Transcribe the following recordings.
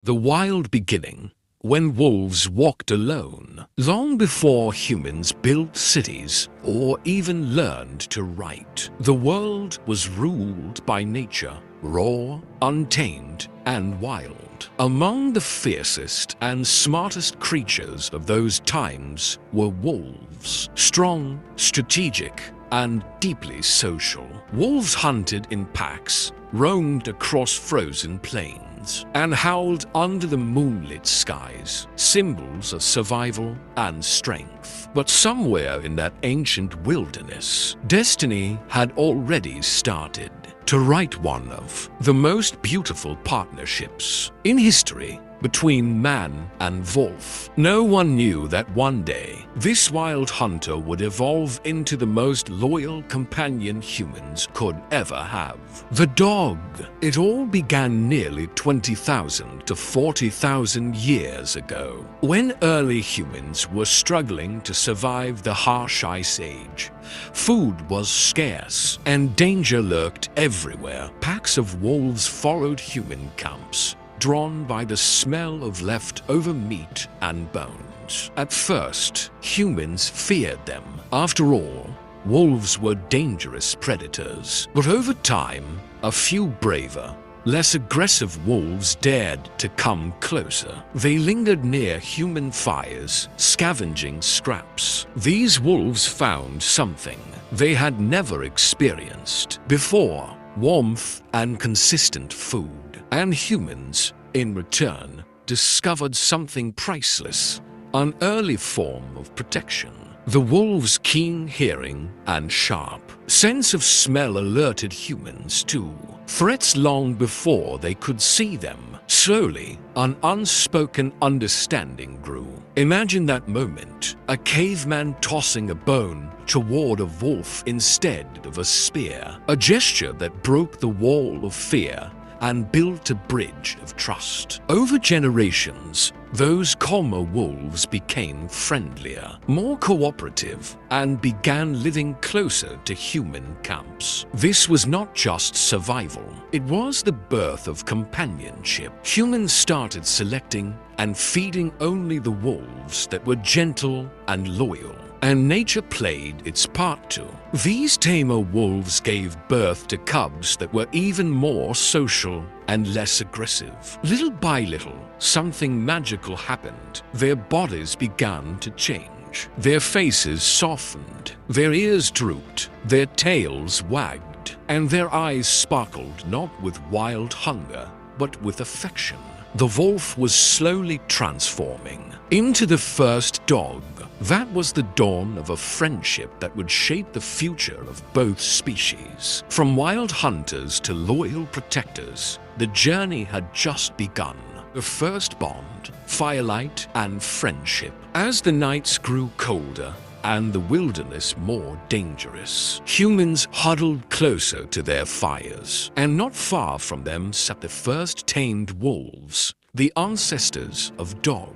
the wild beginning, when wolves walked alone, long before humans built cities or even learned to write. The world was ruled by nature, raw, untamed, and wild. Among the fiercest and smartest creatures of those times were wolves, strong, strategic, and deeply social. Wolves hunted in packs, roamed across frozen plains, and howled under the moonlit skies, symbols of survival and strength. But somewhere in that ancient wilderness, destiny had already started to write one of the most beautiful partnerships in history between man and wolf. No one knew that one day this wild hunter would evolve into the most loyal companion humans could ever have. The dog. It all began nearly 20,000 to 40,000 years ago, when early humans were struggling to survive the harsh ice age. Food was scarce and danger lurked everywhere. Packs of wolves followed human camps, drawn by the smell of leftover meat and bones. At first, humans feared them. After all, wolves were dangerous predators. But over time, a few braver, less aggressive wolves dared to come closer. They lingered near human fires, scavenging scraps. These wolves found something they had never experienced before: warmth and consistent food. And humans, in return, discovered something priceless: an early form of protection. The wolves' keen hearing and sharp sense of smell alerted humans to threats long before they could see them. Slowly, an unspoken understanding grew. Imagine that moment: a caveman tossing a bone toward a wolf instead of a spear, a gesture that broke the wall of fear and built a bridge of trust. Over generations, those calmer wolves became friendlier, more cooperative, and began living closer to human camps. This was not just survival, it was the birth of companionship. Humans started selecting and feeding only the wolves that were gentle and loyal, and nature played its part too. These tamer wolves gave birth to cubs that were even more social and less aggressive. Little by little, something magical happened. Their bodies began to change. Their faces softened, their ears drooped, their tails wagged, and their eyes sparkled not with wild hunger, but with affection. The wolf was slowly transforming into the first dog. That was the dawn of a friendship that would shape the future of both species. From wild hunters to loyal protectors, the journey had just begun. The first bond, firelight and friendship. As the nights grew colder and the wilderness more dangerous, humans huddled closer to their fires. And not far from them sat the first tamed wolves, the ancestors of dogs.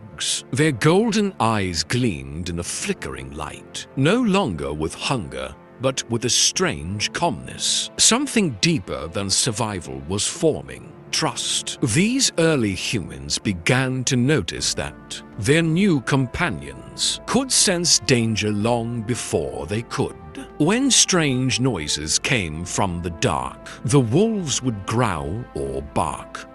Their golden eyes gleamed in the flickering light, no longer with hunger, but with a strange calmness. Something deeper than survival was forming: trust. These early humans began to notice that their new companions could sense danger long before they could. When strange noises came from the dark, the wolves would growl or bark,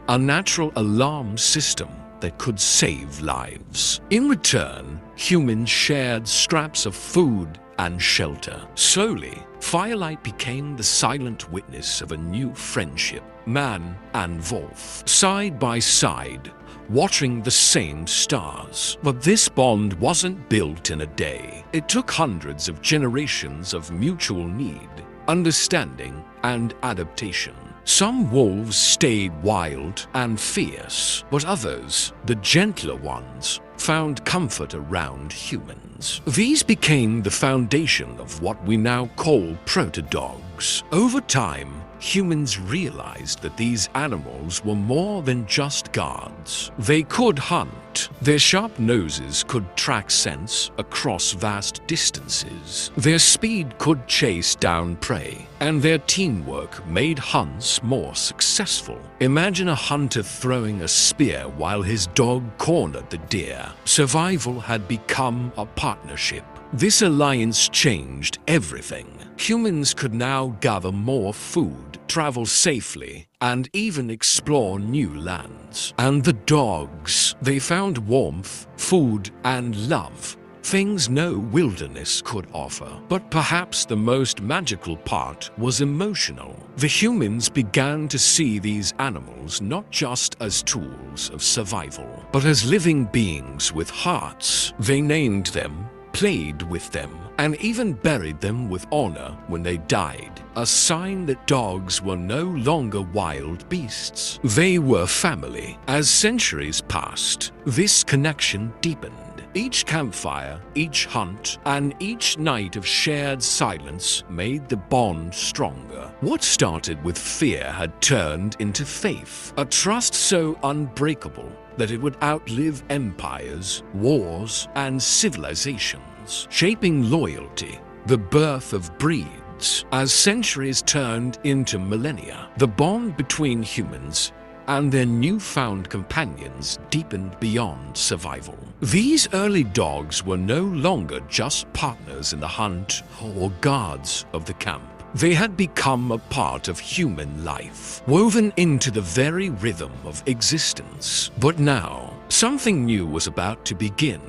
a natural alarm system that could save lives. In return, humans shared scraps of food and shelter. Slowly, firelight became the silent witness of a new friendship. Man and wolf, side by side, watching the same stars. But this bond wasn't built in a day. It took hundreds of generations of mutual need, understanding, and adaptation. Some wolves stayed wild and fierce, but others, the gentler ones, found comfort around humans. These became the foundation of what we now call proto-dogs. dogs. Over time, humans realized that these animals were more than just guards. They could hunt. Their sharp noses could track scents across vast distances. Their speed could chase down prey, and their teamwork made hunts more successful. Imagine a hunter throwing a spear while his dog cornered the deer. Survival had become a partnership. This alliance changed everything. Humans could now gather more food, travel safely, and even explore new lands. And the dogs, they found warmth, food, and love, things no wilderness could offer. But perhaps the most magical part was emotional. The humans began to see these animals not just as tools of survival, but as living beings with hearts. They named them, played with them, and even buried them with honor when they died, a sign that dogs were no longer wild beasts. They were family. As centuries passed, this connection deepened. Each campfire, each hunt, and each night of shared silence made the bond stronger. What started with fear had turned into faith, a trust so unbreakable that it would outlive empires, wars, and civilizations, shaping loyalty, the birth of breeds. As centuries turned into millennia, the bond between humans and their newfound companions deepened beyond survival. These early dogs were no longer just partners in the hunt or guards of the camp. They had become a part of human life, woven into the very rhythm of existence. But now, something new was about to begin.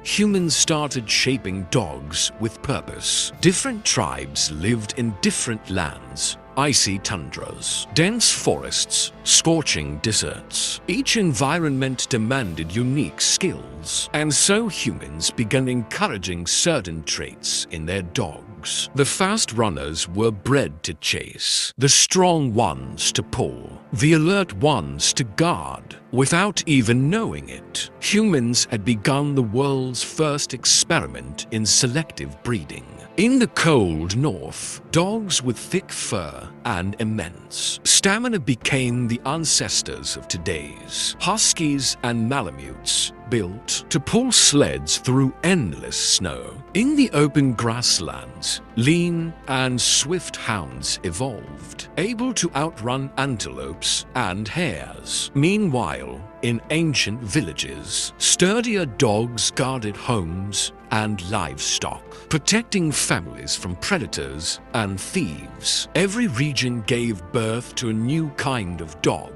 Humans started shaping dogs with purpose. Different tribes lived in different lands. Icy tundras, dense forests, scorching deserts. Each environment demanded unique skills, and so humans began encouraging certain traits in their dogs. The fast runners were bred to chase, the strong ones to pull, the alert ones to guard. Without even knowing it, humans had begun the world's first experiment in selective breeding. In the cold north, dogs with thick fur and immense stamina became the ancestors of today's huskies and malamutes, built to pull sleds through endless snow. In the open grasslands, lean and swift hounds evolved, able to outrun antelopes and hares. Meanwhile, in ancient villages, sturdier dogs guarded homes and livestock, protecting families from predators and thieves. Every region gave birth to a new kind of dog,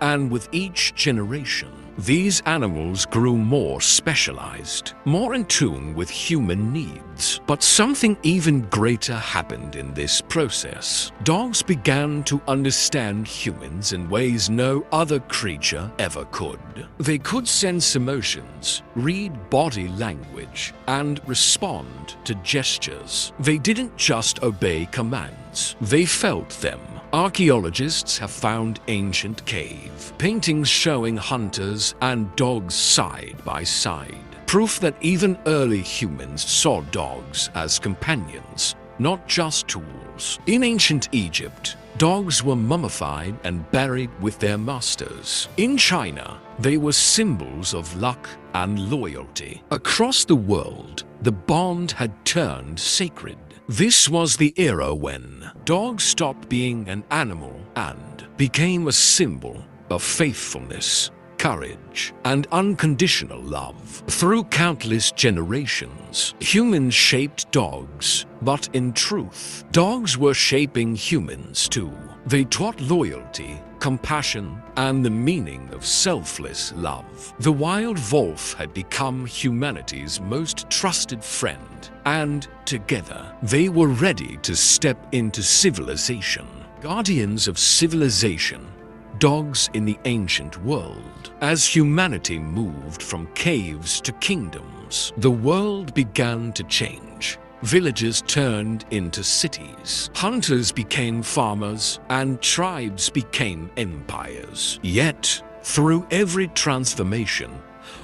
and with each generation, these animals grew more specialized, more in tune with human needs. But something even greater happened in this process. Dogs began to understand humans in ways no other creature ever could. They could sense emotions, read body language, and respond to gestures. They didn't just obey commands, they felt them. Archaeologists have found ancient cave paintings showing hunters and dogs side by side, proof that even early humans saw dogs as companions, not just tools. In ancient Egypt, dogs were mummified and buried with their masters. In China, they were symbols of luck and loyalty. Across the world, the bond had turned sacred. This was the era when dogs stopped being an animal and became a symbol of faithfulness, courage, and unconditional love. Through countless generations, humans shaped dogs, but in truth, dogs were shaping humans too. They taught loyalty, compassion, and the meaning of selfless love. The wild wolf had become humanity's most trusted friend, and together, they were ready to step into civilization. Guardians of civilization, dogs in the ancient world. As humanity moved from caves to kingdoms, the world began to change. Villages turned into cities, hunters became farmers, and tribes became empires. Yet, through every transformation,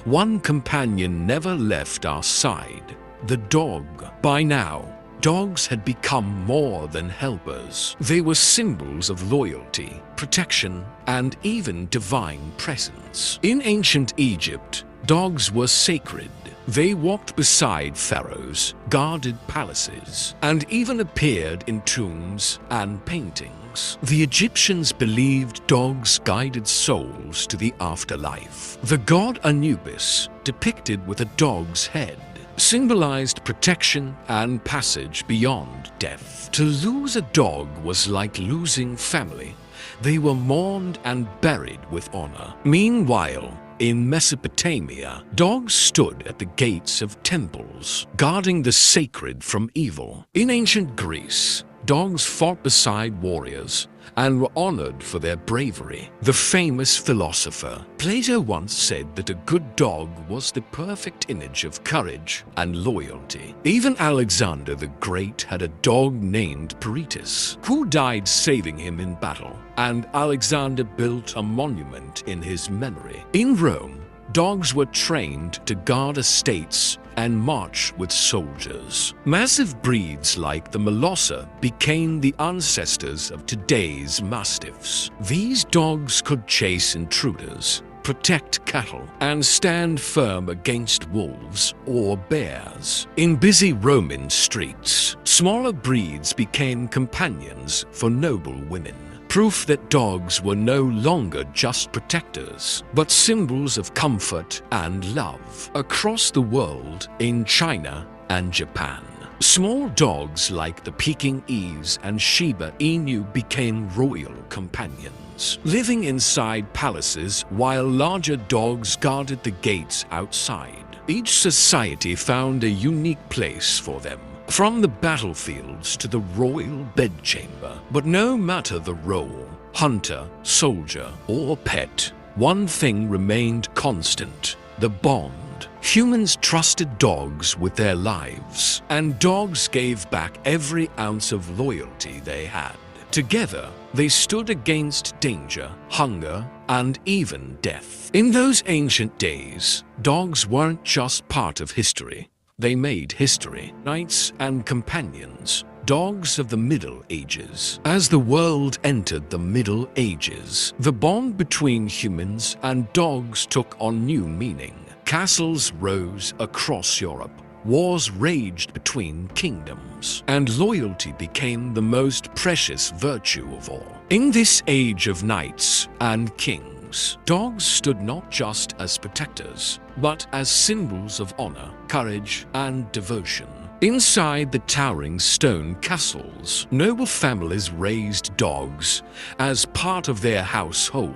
one companion never left our side: the dog. By now, dogs had become more than helpers. They were symbols of loyalty, protection, and even divine presence. In ancient Egypt, dogs were sacred. They walked beside pharaohs, guarded palaces, and even appeared in tombs and paintings. The Egyptians believed dogs guided souls to the afterlife. The god Anubis, depicted with a dog's head, symbolized protection and passage beyond death. To lose a dog was like losing family. They were mourned and buried with honor. Meanwhile, in Mesopotamia, dogs stood at the gates of temples, guarding the sacred from evil. In ancient Greece, dogs fought beside warriors and were honored for their bravery. The famous philosopher Plato once said that a good dog was the perfect image of courage and loyalty. Even Alexander the Great had a dog named Peritus, who died saving him in battle, and Alexander built a monument in his memory. In Rome, dogs were trained to guard estates and march with soldiers. Massive breeds like the Molosser became the ancestors of today's Mastiffs. These dogs could chase intruders, protect cattle, and stand firm against wolves or bears. In busy Roman streets, smaller breeds became companions for noble women. Proof that dogs were no longer just protectors, but symbols of comfort and love. Across the world, in China and Japan, small dogs like the Pekingese and Shiba Inu became royal companions, living inside palaces while larger dogs guarded the gates outside. Each society found a unique place for them, from the battlefields to the royal bedchamber. But no matter the role, hunter, soldier, or pet, one thing remained constant: the bond. Humans trusted dogs with their lives, and dogs gave back every ounce of loyalty they had. Together, they stood against danger, hunger, and even death. In those ancient days, dogs weren't just part of history. They made history. Knights and companions, dogs of the Middle Ages. As the world entered the Middle Ages, the bond between humans and dogs took on new meaning. Castles rose across Europe. Wars raged between kingdoms, and loyalty became the most precious virtue of all. In this age of knights and kings, dogs stood not just as protectors, but as symbols of honor, courage, and devotion. Inside the towering stone castles, noble families raised dogs as part of their household.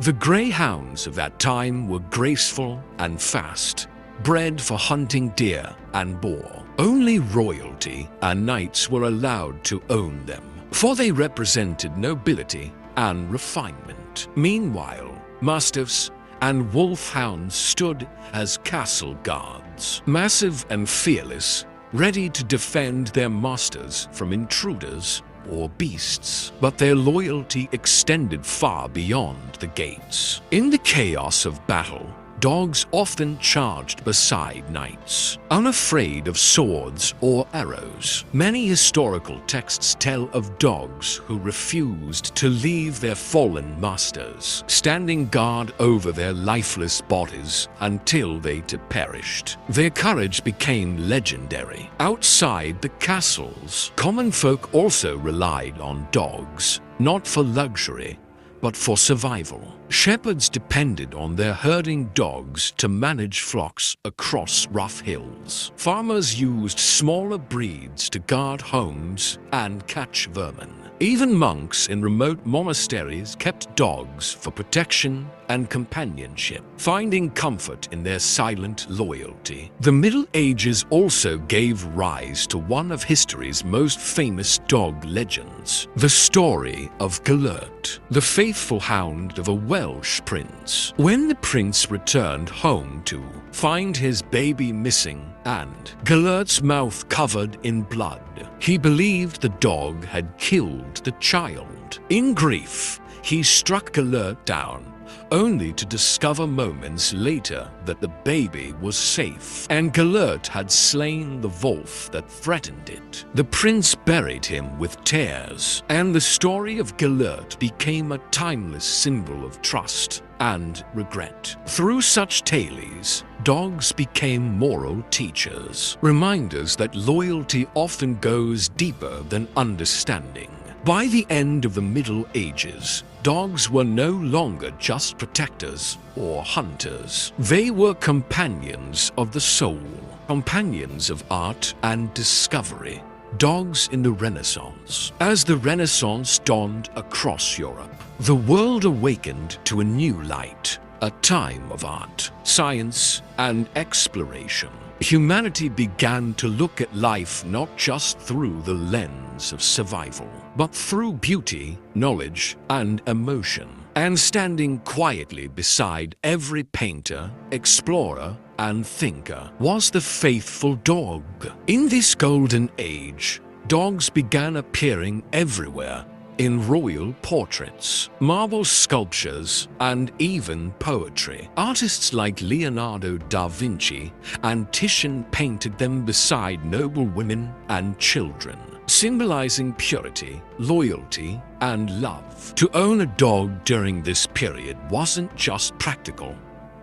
The greyhounds of that time were graceful and fast, bred for hunting deer and boar. Only royalty and knights were allowed to own them, for they represented nobility and refinement. Meanwhile, mastiffs and wolfhounds stood as castle guards, massive and fearless, ready to defend their masters from intruders or beasts. But their loyalty extended far beyond the gates. In the chaos of battle, dogs often charged beside knights, unafraid of swords or arrows. Many historical texts tell of dogs who refused to leave their fallen masters, standing guard over their lifeless bodies until they too perished. Their courage became legendary. Outside the castles, common folk also relied on dogs, not for luxury, but for survival. Shepherds depended on their herding dogs to manage flocks across rough hills. Farmers used smaller breeds to guard homes and catch vermin. Even monks in remote monasteries kept dogs for protection and companionship, finding comfort in their silent loyalty. The Middle Ages also gave rise to one of history's most famous dog legends, the story of Gelert, the faithful hound of a Welsh prince. When the prince returned home to find his baby missing and Gelert's mouth covered in blood, he believed the dog had killed the child. In grief, he struck Gelert down only to discover moments later that the baby was safe and Gellert had slain the wolf that threatened it. The prince buried him with tears, and the story of Gellert became a timeless symbol of trust and regret. Through such tales, dogs became moral teachers, reminders that loyalty often goes deeper than understanding. By the end of the Middle Ages, dogs were no longer just protectors or hunters. They were companions of the soul, companions of art and discovery. Dogs in the Renaissance. As the Renaissance dawned across Europe, the world awakened to a new light, a time of art, science, and exploration. Humanity began to look at life not just through the lens of survival, but through beauty, knowledge, and emotion. And standing quietly beside every painter, explorer, and thinker was the faithful dog. In this golden age, dogs began appearing everywhere, in royal portraits, marble sculptures, and even poetry. Artists like Leonardo da Vinci and Titian painted them beside noble women and children, symbolizing purity, loyalty, and love. To own a dog during this period wasn't just practical,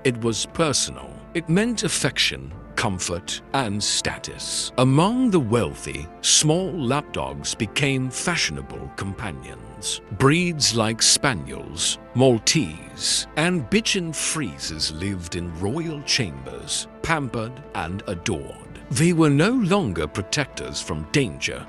it was personal. It meant affection, comfort, and status. Among the wealthy, small lapdogs became fashionable companions. Breeds like Spaniels, Maltese, and Bichon Frises lived in royal chambers, pampered and adored. They were no longer protectors from danger.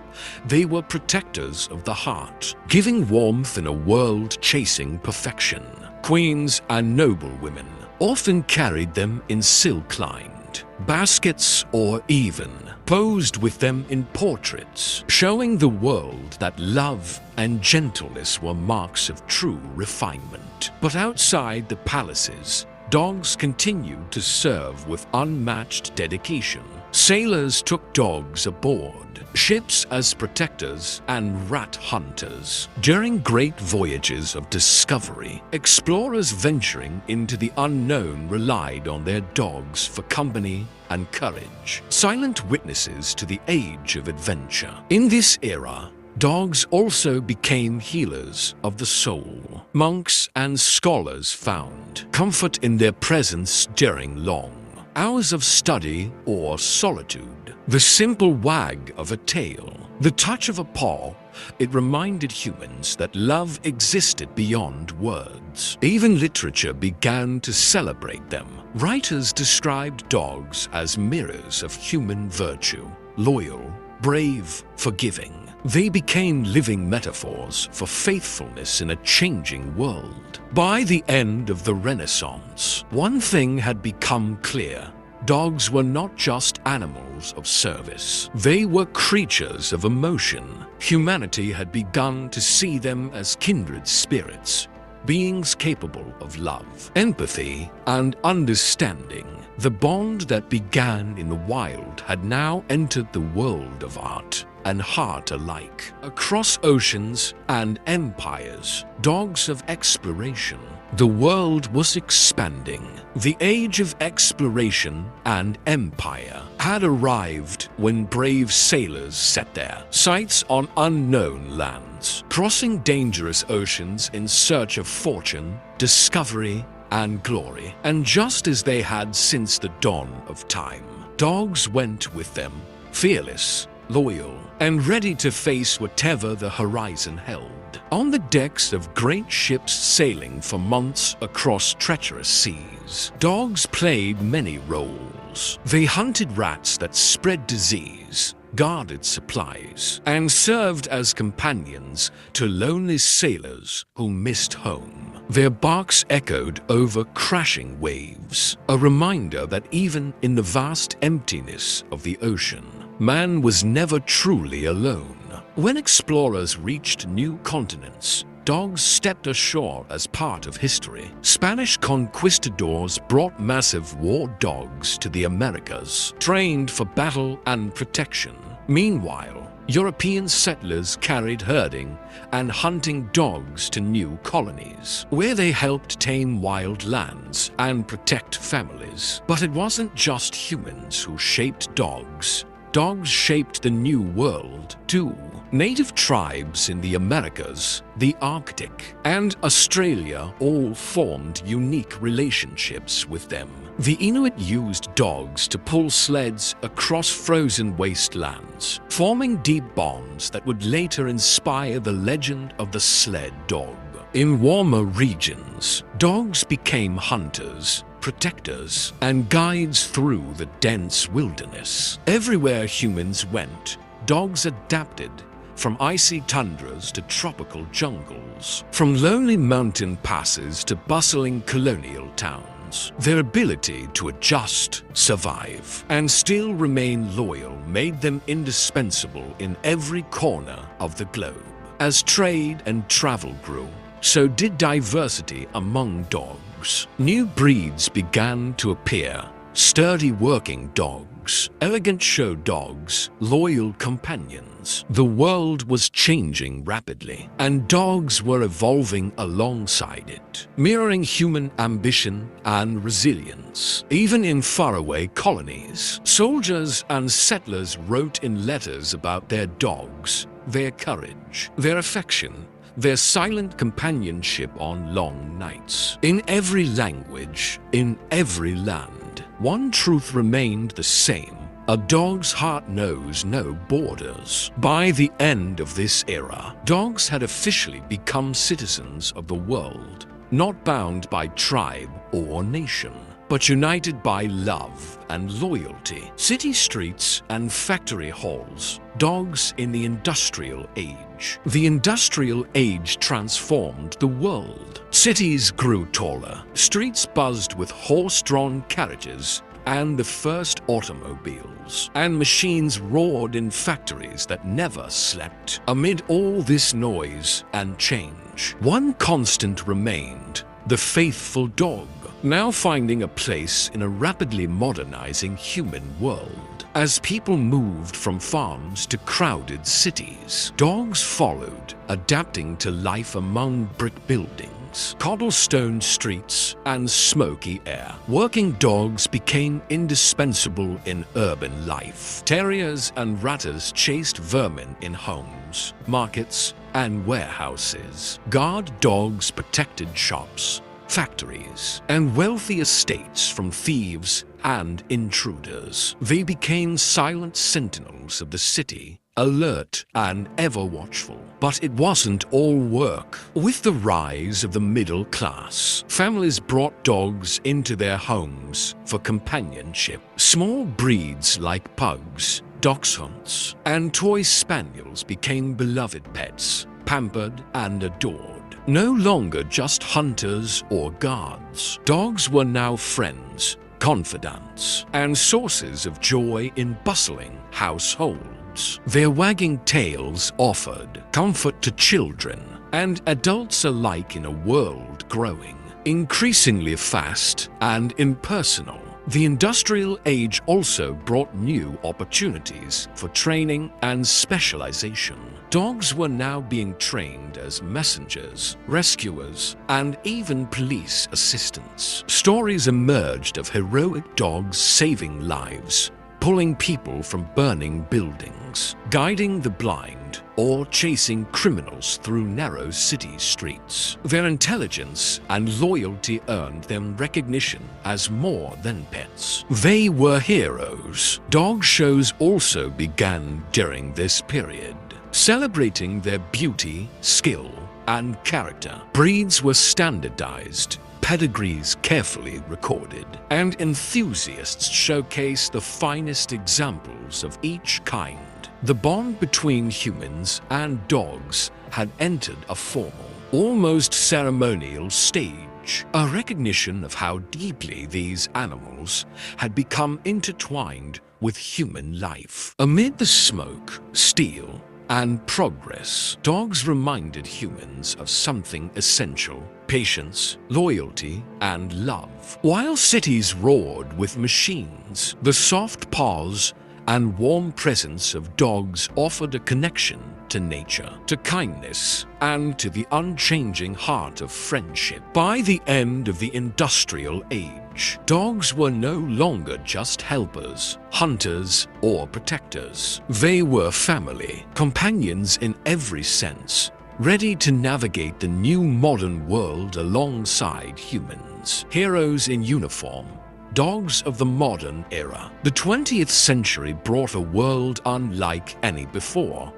They were protectors of the heart, giving warmth in a world chasing perfection. Queens and noblewomen often carried them in silk-lined baskets or even posed with them in portraits, showing the world that love and gentleness were marks of true refinement. But outside the palaces, dogs continued to serve with unmatched dedication. Sailors took dogs aboard ships as protectors and rat hunters. During great voyages of discovery, explorers venturing into the unknown relied on their dogs for company and courage, silent witnesses to the age of adventure. In this era, dogs also became healers of the soul. Monks and scholars found comfort in their presence during long hours of study or solitude. The simple wag of a tail, the touch of a paw, it reminded humans that love existed beyond words. Even literature began to celebrate them. Writers described dogs as mirrors of human virtue, loyal, brave, forgiving. They became living metaphors for faithfulness in a changing world. By the end of the Renaissance, one thing had become clear. Dogs were not just animals of service. They were creatures of emotion. Humanity had begun to see them as kindred spirits, beings capable of love, empathy, and understanding. The bond that began in the wild had now entered the world of art and heart alike. Across oceans and empires, dogs of exploration, the world was expanding. The age of exploration and empire had arrived when brave sailors set their sights on unknown lands, crossing dangerous oceans in search of fortune, discovery, and glory. And just as they had since the dawn of time, dogs went with them, fearless, loyal, and ready to face whatever the horizon held. On the decks of great ships sailing for months across treacherous seas, dogs played many roles. They hunted rats that spread disease, guarded supplies, and served as companions to lonely sailors who missed home. Their barks echoed over crashing waves, a reminder that even in the vast emptiness of the ocean, man was never truly alone. When explorers reached new continents, dogs stepped ashore as part of history. Spanish conquistadors brought massive war dogs to the Americas, trained for battle and protection. Meanwhile, European settlers carried herding and hunting dogs to new colonies, where they helped tame wild lands and protect families. But it wasn't just humans who shaped dogs. Dogs shaped the New World, too. Native tribes in the Americas, the Arctic, and Australia all formed unique relationships with them. The Inuit used dogs to pull sleds across frozen wastelands, forming deep bonds that would later inspire the legend of the sled dog. In warmer regions, dogs became hunters, protectors, and guides through the dense wilderness. Everywhere humans went, dogs adapted, from icy tundras to tropical jungles, from lonely mountain passes to bustling colonial towns. Their ability to adjust, survive, and still remain loyal made them indispensable in every corner of the globe. As trade and travel grew, so did diversity among dogs. New breeds began to appear: sturdy working dogs, elegant show dogs, loyal companions. The world was changing rapidly, and dogs were evolving alongside it, mirroring human ambition and resilience. Even in faraway colonies, soldiers and settlers wrote in letters about their dogs, their courage, their affection, their silent companionship on long nights. In every language, in every land, one truth remained the same: a dog's heart knows no borders. By the end of this era, dogs had officially become citizens of the world, not bound by tribe or nation, but united by love and loyalty. City streets and factory halls, dogs in the industrial age. The industrial age transformed the world. Cities grew taller, streets buzzed with horse-drawn carriages and the first automobiles, and machines roared in factories that never slept. Amid all this noise and change, one constant remained: the faithful dog, now finding a place in a rapidly modernizing human world. As people moved from farms to crowded cities, dogs followed, adapting to life among brick buildings, cobblestone streets, and smoky air. Working dogs became indispensable in urban life. Terriers and ratters chased vermin in homes, markets, and warehouses. Guard dogs protected shops, factories, and wealthy estates from thieves and intruders. They became silent sentinels of the city, alert and ever watchful. But it wasn't all work. With the rise of the middle class, families brought dogs into their homes for companionship. Small breeds like pugs, dachshunds, and toy spaniels became beloved pets, pampered and adored. No longer just hunters or guards, dogs were now friends, confidants, and sources of joy in bustling households. Their wagging tails offered comfort to children and adults alike in a world growing increasingly fast and impersonal. The industrial age also brought new opportunities for training and specialization. Dogs were now being trained as messengers, rescuers, and even police assistants. Stories emerged of heroic dogs saving lives, pulling people from burning buildings, guiding the blind, or chasing criminals through narrow city streets. Their intelligence and loyalty earned them recognition as more than pets. They were heroes. Dog shows also began during this period, celebrating their beauty, skill, and character. Breeds were standardized, pedigrees carefully recorded, and enthusiasts showcased the finest examples of each kind. The bond between humans and dogs had entered a formal, almost ceremonial stage, a recognition of how deeply these animals had become intertwined with human life. Amid the smoke, steel, and progress, dogs reminded humans of something essential: patience, loyalty, and love. While cities roared with machines, the soft paws and warm presence of dogs offered a connection to nature, to kindness, and to the unchanging heart of friendship. By the end of the industrial age, dogs were no longer just helpers, hunters, or protectors. They were family, companions in every sense, ready to navigate the new modern world alongside humans. Heroes in uniform, dogs of the modern era. The 20th century brought a world unlike any before.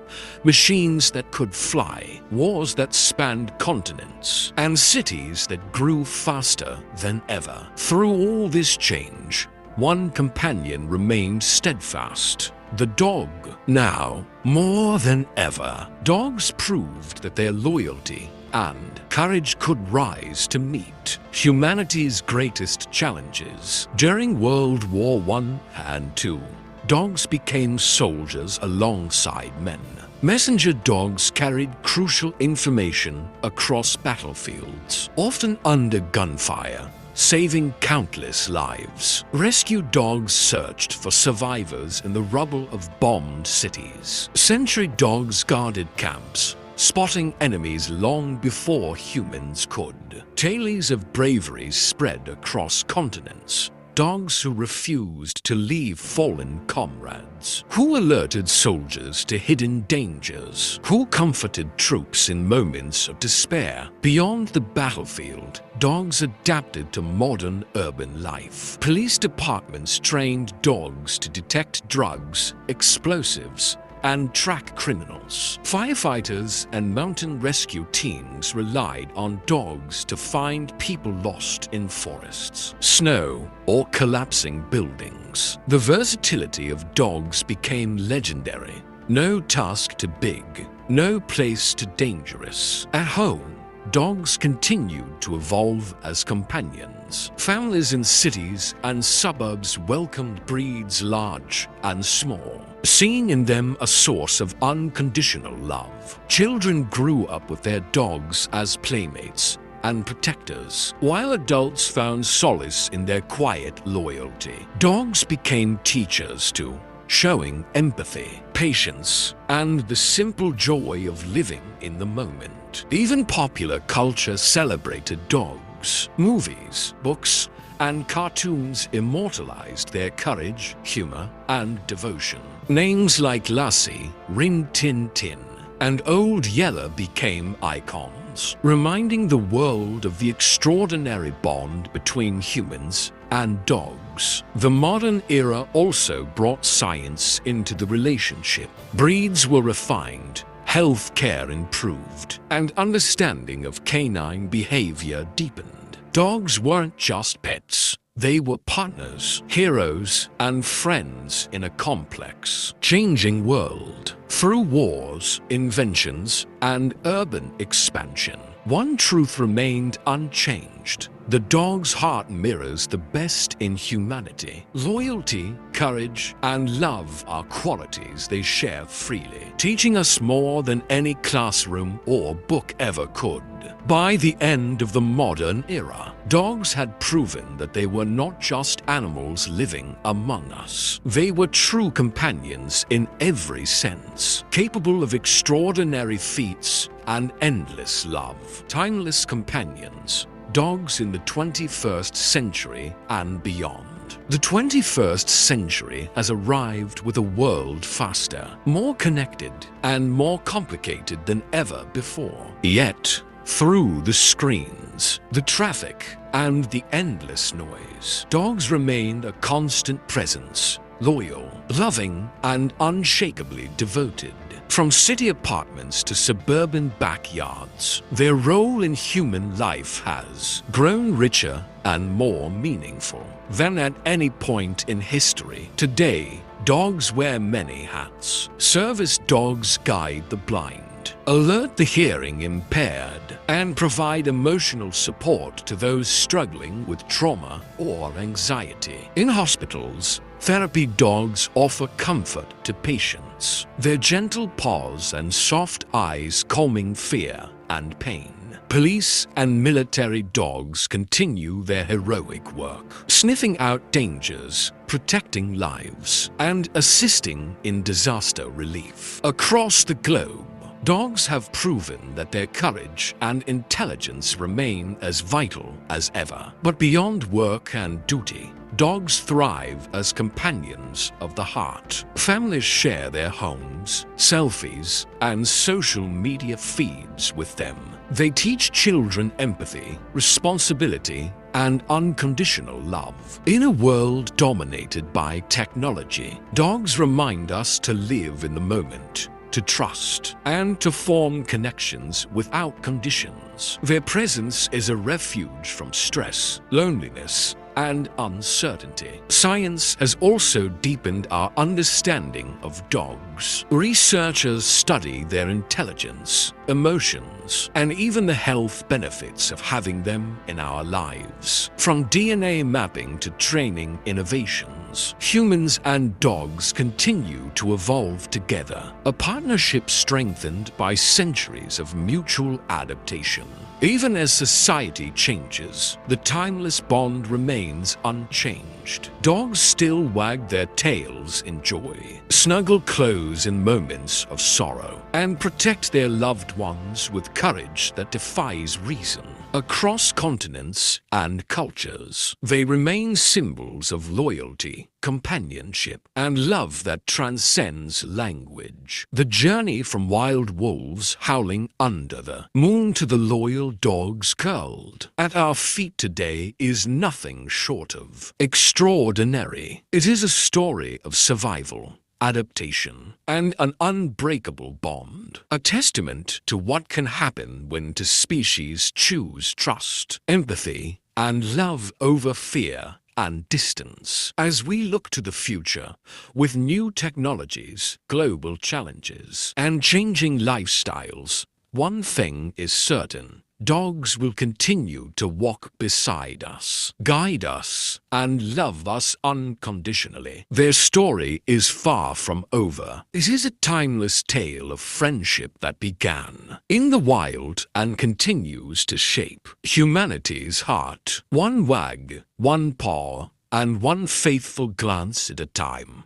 Machines that could fly, wars that spanned continents, and cities that grew faster than ever. Through all this change, one companion remained steadfast: the dog. Now, more than ever, dogs proved that their loyalty and courage could rise to meet humanity's greatest challenges. During World War I and II, dogs became soldiers alongside men. Messenger dogs carried crucial information across battlefields, often under gunfire, saving countless lives. Rescue dogs searched for survivors in the rubble of bombed cities. Sentry dogs guarded camps, spotting enemies long before humans could. Tales of bravery spread across continents. Dogs who refused to leave fallen comrades, who alerted soldiers to hidden dangers, who comforted troops in moments of despair. Beyond the battlefield, dogs adapted to modern urban life. Police departments trained dogs to detect drugs, explosives, and track criminals. Firefighters and mountain rescue teams relied on dogs to find people lost in forests, snow, or collapsing buildings. The versatility of dogs became legendary. No task too big, no place too dangerous. At home, dogs continued to evolve as companions. Families in cities and suburbs welcomed breeds large and small, seeing in them a source of unconditional love. Children grew up with their dogs as playmates and protectors, while adults found solace in their quiet loyalty. Dogs became teachers too, showing empathy, patience, and the simple joy of living in the moment. Even popular culture celebrated dogs. Movies, books, and cartoons immortalized their courage, humor, and devotion. Names like Lassie, Rin Tin Tin, and Old Yeller became icons, reminding the world of the extraordinary bond between humans and dogs. The modern era also brought science into the relationship. Breeds were refined, health care improved, and understanding of canine behavior deepened. Dogs weren't just pets. They were partners, heroes, and friends in a complex, changing world. Through wars, inventions, and urban expansion, one truth remained unchanged. The dog's heart mirrors the best in humanity. Loyalty, courage, and love are qualities they share freely, teaching us more than any classroom or book ever could. By the end of the modern era, dogs had proven that they were not just animals living among us. They were true companions in every sense, capable of extraordinary feats and endless love. Timeless companions, dogs in the 21st century and beyond. The 21st century has arrived with a world faster, more connected, and more complicated than ever before. Yet, through the screens, the traffic, and the endless noise, dogs remained a constant presence, loyal, loving, and unshakably devoted. From city apartments to suburban backyards, their role in human life has grown richer and more meaningful than at any point in history. Today, dogs wear many hats. Service dogs guide the blind, alert the hearing impaired, and provide emotional support to those struggling with trauma or anxiety. In hospitals, therapy dogs offer comfort to patients, their gentle paws and soft eyes calming fear and pain. Police and military dogs continue their heroic work, sniffing out dangers, protecting lives and assisting in disaster relief. Across the globe, dogs have proven that their courage and intelligence remain as vital as ever. But beyond work and duty, dogs thrive as companions of the heart. Families share their homes, selfies, and social media feeds with them. They teach children empathy, responsibility, and unconditional love. In a world dominated by technology, dogs remind us to live in the moment, to trust, and to form connections without conditions. Their presence is a refuge from stress, loneliness, and uncertainty. Science has also deepened our understanding of dogs. Researchers study their intelligence, emotions, and even the health benefits of having them in our lives. From DNA mapping to training innovations, humans and dogs continue to evolve together, a partnership strengthened by centuries of mutual adaptation. Even as society changes, the timeless bond remains unchanged. Dogs still wag their tails in joy, snuggle close in moments of sorrow, and protect their loved ones with courage that defies reason. Across continents and cultures, they remain symbols of loyalty, companionship, and love that transcends language. The journey from wild wolves howling under the moon to the loyal dogs curled at our feet today is nothing short of extraordinary. It is a story of survival, adaptation, and an unbreakable bond, a testament to what can happen when two species choose trust, empathy, and love over fear and distance. As we look to the future, with new technologies, global challenges, and changing lifestyles, one thing is certain: dogs will continue to walk beside us, guide us, and love us unconditionally. Their story is far from over. It is a timeless tale of friendship that began in the wild and continues to shape humanity's heart, one wag, one paw, and one faithful glance at a time.